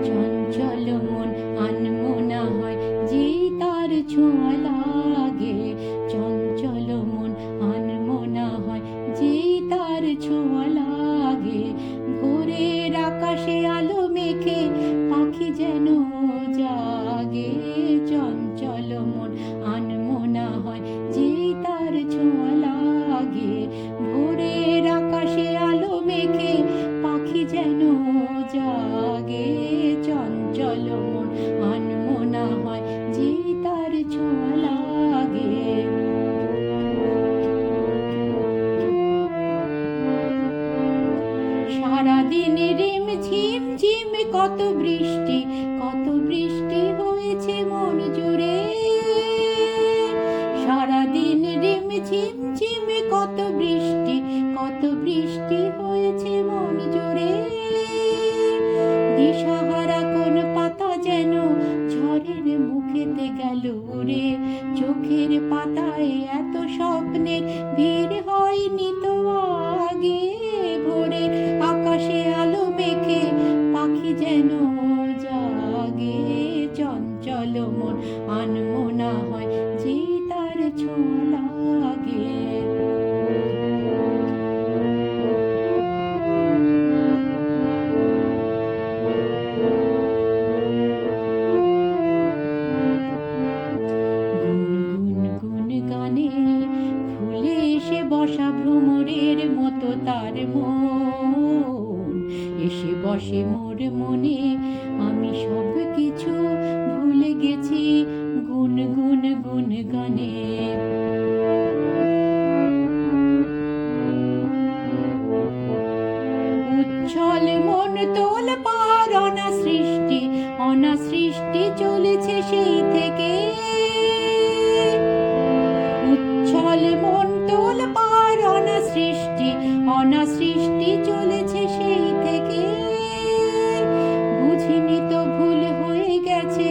চঞ্চল মন আনমনা হয় যেই তার ছোঁয়া লাগে। চঞ্চল মন আনমনা হয় যেই তার ছোঁয়া লাগে। ভোরের আকাশে আলো মেখে পাখি যেন জাগে। চঞ্চল মন আনমনা হয় যেই তার ছোঁয়া লাগে। ভোরের আকাশে আলো মেখে পাখি যেন জাগে। চঞ্চল মন আনমনা হয় যেই তার ছোঁয়া লাগে। সারাদিন রিম ঝিম ঝিম কত বৃষ্টি, কত বৃষ্টি হয়েছে মন জুড়ে। সারাদিন রিম ঝিম ঝিম কত বৃষ্টি, কত বৃষ্টি হয়েছে মন জুড়ে। দিশাহারা কোন পাতা যেন ঝড়ের মুখেতে গেল উড়ে। চোখের পাতায় এত স্বপ্নের ভিড় হয়নি তো আগে। ভোরের আকাশে আলো মেখে পাখি যেন জাগে। চঞ্চল মন আনমনা হয় যেই তার ছোঁয়া লাগে। গানে ফুলে এসে বসা ভ্রমরের মতো তার মন। এসে বসে মোর মনে, আমি সব কিছু ভুলে গেছি গুন গুন গুন গানে। উচ্ছল মন তোল পার অনা সৃষ্টি, অনা সৃষ্টি চলেছে সেই থেকে। উচ্ছল মন তোল পার অনা সৃষ্টি, অনা সৃষ্টি চলেছে সেই থেকে। বুঝিনি তো ভুল হয়ে গেছে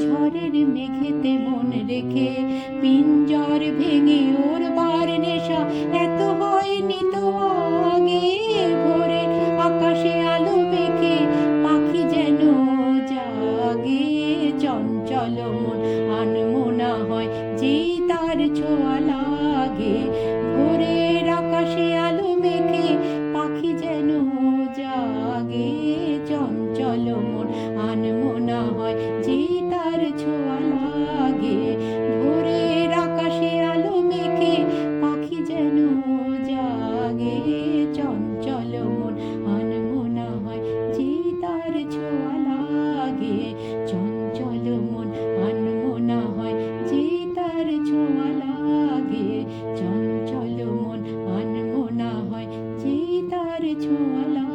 ঝড়ের মেঘেতে মন রেখে। পিঞ্জর ভেঙে ওর বার নেশা এত হয়নি তো আগে। ভোরে আকাশে আলো মেখে পাখি যেন জাগে। চঞ্চল মন আনমনা হয় যেই তার ছোঁয়া লাগে। ভোরের আকাশে আলো মেখে পাখি যেন জাগে। চঞ্চল মন আনমনা হয় যেই তার ছোঁয়া লাগে। ভোরের আকাশে আলো মেখে পাখি যেন জাগে। চঞ্চল মন আনমনা হয় যেই তার ছোঁয়া লাগে। চঞ্চল মন আনমনা হয় যেই তার ছোঁয়া লাগে। চঞ্চল মন আনমনা হয় যেই তার ছোঁয়া লাগে।